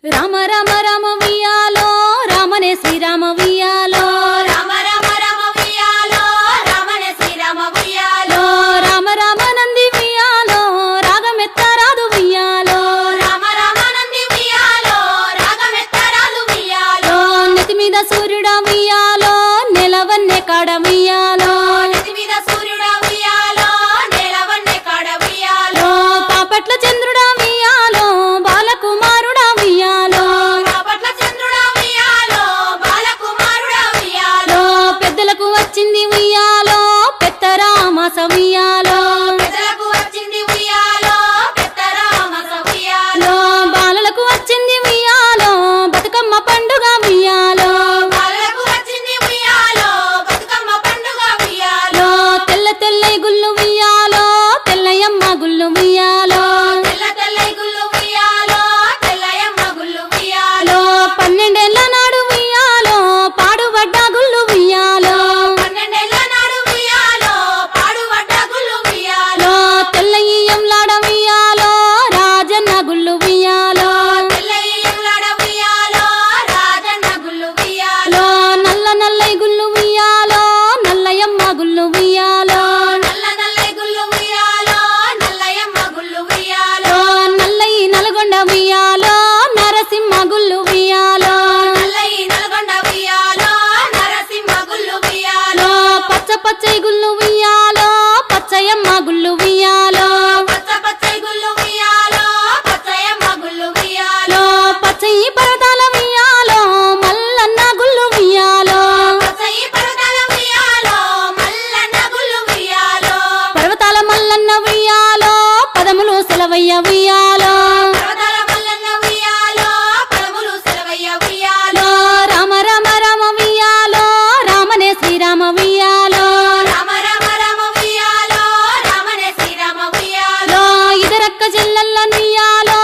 రామ రామ రామ వియాలో రామనే శ్రీరామ వియాలో రామ రామ రామ వియాలో రామనే శ్రీరామ వియాలో రామ రామ నంది వియాలో రాగమెత్తరాదు వియాలో రామ రామ నంది వియాలో రాగమెత్తరాదు వియాలో నెతి మీద సూర్యుడా వియాలో నెలవన్నె కాడ వియాలో నెతి మీద సూర్యుడా వియాలో నేలవన్నె కాడ వియాలో పాపట్ల చంద్రుడా వియాలో బాలకుమారుడా వియాలో బాపట్ల చంద్రుడా వియాలో బాలకుమారుడా వియాలో పెద్దలకు వచ్చింది వియాలో పెత్తరామాస వియాలో పెద్దలకు వచ్చింది వియాలో పెద్దరామస వియాలో బాలలకు వచ్చింది వియాలో బతుకమ్మ పండుగ వియాలో బాలలకు వచ్చింది వియాలో బతుకమ్మ పండుగ వియాలో తెల్ల తెల్లై గుళ్ళు వియాలో తెల్లయమ్మ గుళ్ళు వియాలో తెల్ల తెల్లై గుళ్ళు వియాలో తెల్లయమ్మ గుళ్ళు వియాలో 12 నాడు వియాలో పాడుబడ్డ గుళ్ళు వియాలో 12 నాడు వియాలో పాడుబడ్డ గుళ్ళు వియాలో తెల్లయ్యంలాడ వియాలో రాజన్న గుళ్ళు వియాలో తెల్లయ్యంలాడ వియాలో రాజన్న గుళ్ళు వియాలో నల్ల నల్లై గుళ్ళు వియాలో నల్లయమ్మ గుళ్ళు వియాలో నల్ల నల్లై గుళ్ళు వియాలో నల్లయమ్మ గుళ్ళు వియాలో నల్లయి నల్గొండ వియాలో నరసింహ గుళ్ళు వియాలో నల్లయి నల్గొండ వియాలో నరసింహ గుళ్ళు వియాలో పచ్చ పచ్చై గుళ్ళు వియాలో పచ్చయమ్మ గుళ్ళు వియాలో పచ్చ పచ్చై గుళ్ళు వియాలో పచ్చయమ్మ గుళ్ళు వియాలో పచ్చయి పర్వతాల వియాలో మల్లన్న గుళ్ళు వియాలో పచ్చయి పర్వతాల వియాలో మల్లన్న గుళ్ళు వియాలో పర్వతాల మల్లన్న వియాలో పదములు సెలవయ్య వియాలో పర్వతాల మల్లన్న వియాలో పదములు సెలవయ్య వియాలో రామ రామ రామ వియాలో రామనే శ్రీరామ వియాలో రామ రామ రామ వియాలో రామనే శ్రీరామ వియాలో ఇదరక్క చెల్లెల్ల వియాలో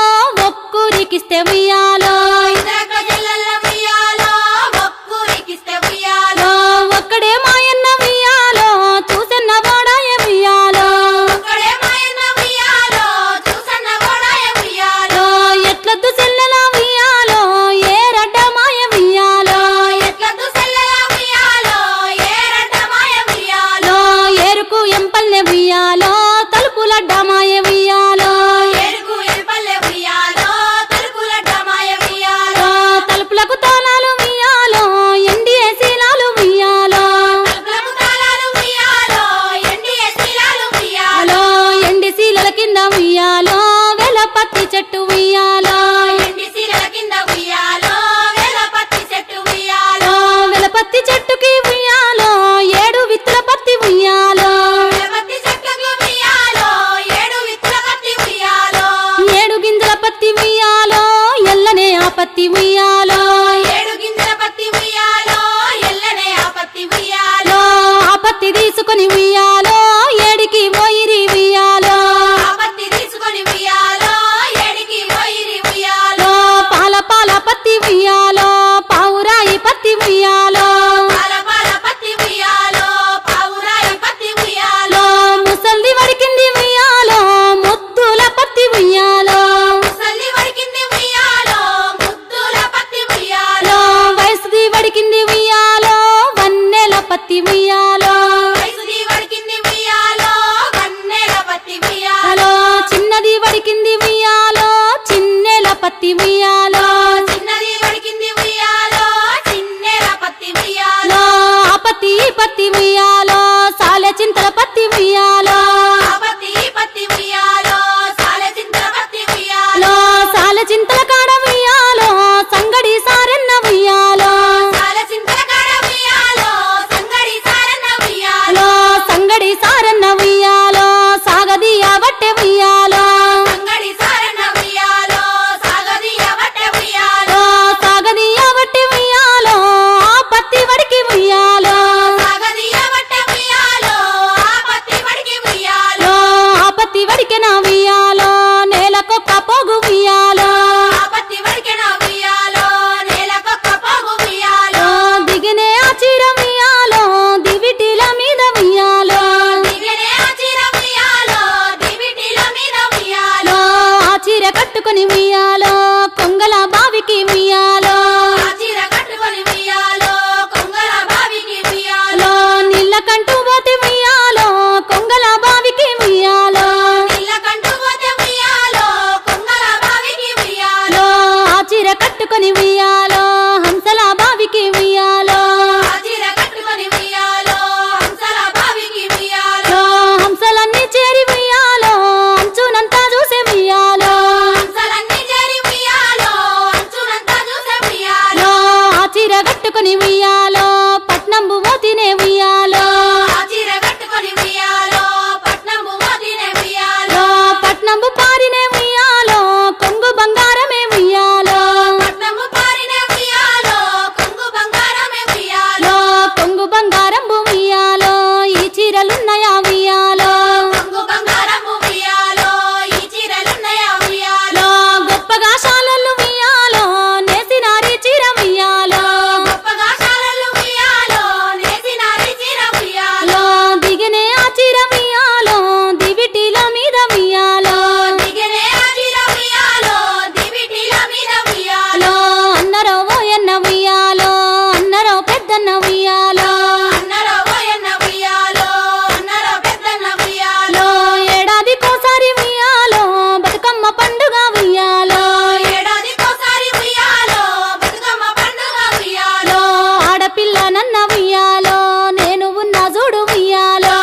ఒక్కూరికిస్తే వియాలో ఇద్దరక్క చెల్లెళ్ళ వియాలో ఒక్కూరికిస్తే వియాలో ఒక్కడే మాయన్న వియాలో చూసన్న వాడాయ వియాలో ఒక్కడే మాయన్న వియాలో చూసన్న గోడాయ వియాలో ఎట్లద్దు చెల్లెల వియాలో ఏ రడ్డ మాయ వియాలో ఎట్లద్దు సెల్లెల వియాలో ఏరడ్డ మాయ వియాలో ఏరుకు ఎంపల్లె వియాలో తలుపులడ్డ మాయ వియాలో ఎరుకు ఎల్పల్లె వియాలో తలుపులడ్డ కట్టుకొని ఉయ్యాలో హంసల బావికి ఉయ్యాలో ఆ చీర కట్టుకొని ఉయ్యాలో హంసల బావికి ఉయ్యాలో హంసలన్నీ చేరి ఉయ్యాలో అంచునంతా చూసే ఉయ్యాలో హంసలన్నీ చేరి ఉయ్యాలో అంచునంతా చూసే ఉయ్యాలో ఆ చీర కట్టుకొని ఉయ్యాలో పట్నంబు మోతినే ఉయ్యాలో ఆ చీర కట్టుకొని ఉయ్యాలో పట్నంబు మోతినే ఉయ్యాలో పట్నంబు పారినే ఉయ్యాలో కొంగు బంగారమే ఉయ్యాలో పట్నంబు పారినే ఉయ్యాలో కొంగు బంగారమే ఉయ్యాలో కొంగు బంగారంబు ఉయ్యాలో ఈ చీరలున్నయా ఉయ్యాలో కొంగు బంగారము ఉయ్యాలో ఈ చీరలున్నయా ఉయ్యాలో గొప్పగా శాలలు ఉయ్యాలో నేసినారి చీర ఉయ్యాలో గొప్పగా శాలలు ఉయ్యాలో నేసినారి చీర ఉయ్యాలో దిగనే ఆ చీర ఉయ్యాలో దివిటీల మీద ఉయ్యాలో దిగనే ఆ చీర ఉయ్యాలో దివిటీల మీద ఉయ్యాలో అన్నరో ఓయన్న ఉయ్యాలో అన్నరో పెద్దన్న ఉయ్యాలో అన్నరో ఓయన్న ఉయ్యాలో అన్నరో పెద్దన్న ఉయ్యాలో ఏడాదికోసారి ఉయ్యాలో బతుకమ్మ పండుగ ఉయ్యాలో ఏడాదికోసారి ఉయ్యాలో బతుకమ్మ పండుగ ఉయ్యాలో ఆడపిల్ల నన్న ఉయ్యాలో నేను ఉన్న చూడు ఉయ్యాలో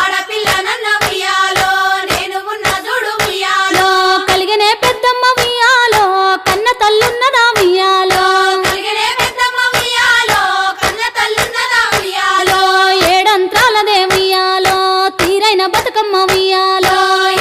ఆడపిల్ల నన్న ఉయ్యాలో నేను ఉన్న చూడు ఉయ్యాలో కలిగినే పెద్దమ్మ ఉయ్యాలో కన్న తల్లున్నదా ఉయ్యాలో కలిగినే పెద్దమ్మ ఉయ్యాలో కన్న తల్లున్నదా ఉయ్యాలో ఏడంత్రాలదే ఉయ్యాలో తీరైన బతుకమ్మ ఉయ్యాలో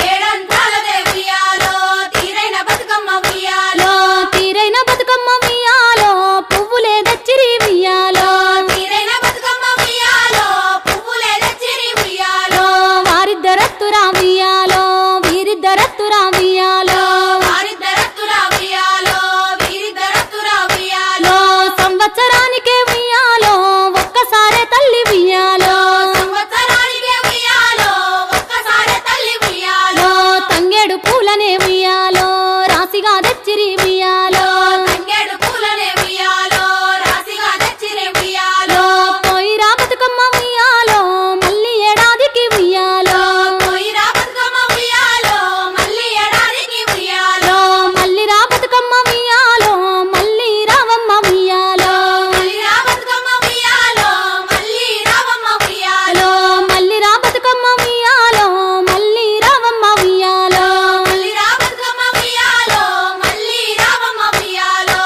ఏడంతాలదే ఉయ్యాలో తీరైన బతుకమ్మ ఉయ్యాలో తీరైన బతుకమ్మ ఉయ్యాలో పువ్వులే దచ్చిరి ఉయ్యాలో తీరైన బతుకమ్మ ఉయ్యాలో పువ్వులే తెచ్చిరి ఉయ్యాలో వారిద్దరత్తురా ఉయ్యాలో వీరిద్దరత్తురా ఉయ్యాలో వారిద్దరత్తురా ఉయ్యాలో వీరిద్దరత్తురా ఉయ్యాలో సంవత్సరానికే ఉయ్యాలో ఒక్కసారే తల్లి ఉయ్యాలో సంవత్సరానికే ఉయ్యాలో ఒక్కసారి తల్లి ఉయ్యాలో తంగేడు పూలనే ఉయ్యాలో రాశిగా దచ్చిరి ఉయ్యాలో తంగేడు పూలనే ఉయ్యాలో రాశిగా తెచ్చిరి ఉయ్యాలో పోయిరా బతుకమ్మ ఉయ్యాలో మళ్ళీ ఏడాదికి ఉయ్యాలో పోయిరా బతుకమ్మ ఉయ్యాలో మళ్ళీ ఏడాదికి ఉయ్యాలో మళ్ళీ రా బతుకమ్మ ఉయ్యాలో మళ్ళీ రావమ్మ ఉయ్యాలో మళ్ళీ రా బతుకమ్మ ఉయ్యాలో మళ్ళీ రావమ్మ ఉయ్యాలో మళ్ళీ రా బతుకమ్మ ఉయ్యాలో మళ్ళీ రావమ్మ ఉయ్యాలో మళ్ళీ రా బతుకమ్మ ఉయ్యాలో మళ్ళీ రావమ్మ ఉయ్యాలో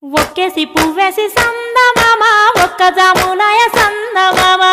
ఒక్కేసి పువ్వేసి సందమామ ఒక్క జాములాయ సందమామ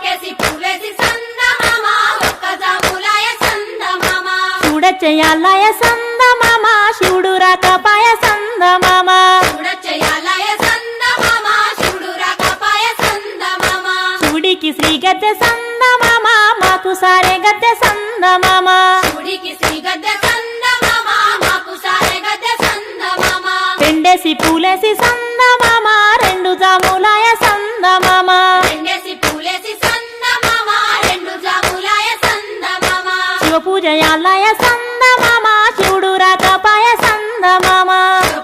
కేసి పువ్వేసి సందమామ ఒక్క జాములాయ సందమామ చూడచెయ్యాలయ సందమామ శివుడు రాకపాయ సందమామ చూడచెయ్యాలయ సందమామ శివుడు రాకపాయ సందమామ శివుడికి శ్రీ గద్దె సందమామ మాకు సారే గద్దె సందమామ శివుడికి శ్రీ గద్దె సందమామ మాకు సారె గద్దె సందమామ పెండేసి పూలేసి సందమామ రెండు జాములాయ సందమామ రెండేసి పూలేసి సందమామ రెండు జాములాయ సందమామ శివ పూజయాలయ సందమామ శివుడు రాకపాయ సందమామ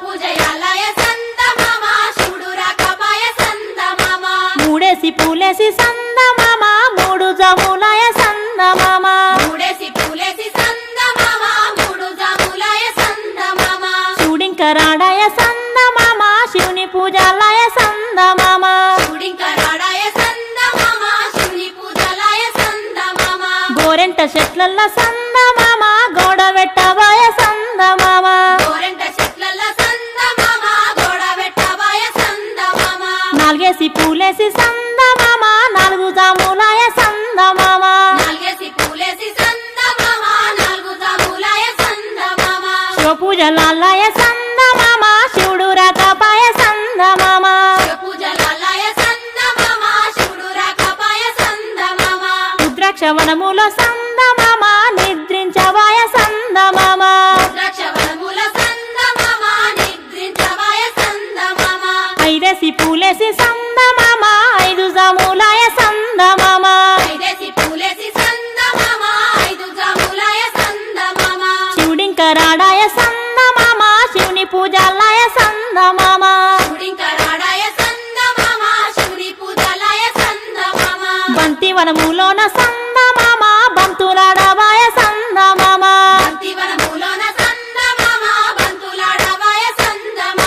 పూజయాలయ సందమామ శివుడు రాకపాయ సందమామ మూడేసి పూలేసి సందమామ మూడు జాములాయ సందమామ మూడేసి పూలేసి సందమామ మూడు జాములాయ సందమామ శివుడింకరాడాయ సందమామ శివుని పూజాలయ సందమామ శివుడింకరాడాయ సందమామ శివుని పూజలాయ సందమామ గోరెంట చెట్లల్ల సందమామ గోడ వెట్టబాయ సందమామ గోరెంట చెట్లల్ల సందమామ గోడ వెట్టబాయ సందమామ నాలుగేసి పూలేసి సందమామ నాలుగు జాములాయ సందమామ నాలుగేసి పూలేసి సందమామ నాలుగు జాములాయ సందమామ శివ పూజలాలయ సందమామ శివుడు రాకపాయ సందమామ పూజలాలయ సందమామ శివుడు రాకపాయ సందమామ రుద్రాక్షవనములో సందమామ నిద్రించవాయ సందమామ ద్రాక్షవనముల సందమామ నిద్రించవాయ సందమామ ఐదేసి పూలేసి సందమామ ఐదు జాములాయ సందమామ ఐదేసి పూలేసి సందమామ ఐదు జాములాయ సందమామ శివుడింకరాడాయ సందమామ శివుని పూజాలయ సందమామ శివుడింకరాడాయ సందమామ శివుని పూజలాయ సందమామ బంతివనములోన సందమామ బంతులాడవాయ సందమామ బంతివనములోన సందమామ బంతులాడవాయ సందమామ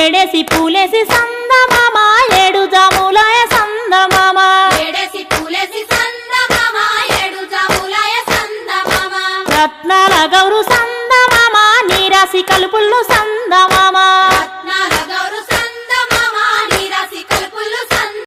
జడేసి పూలేసి సందమామ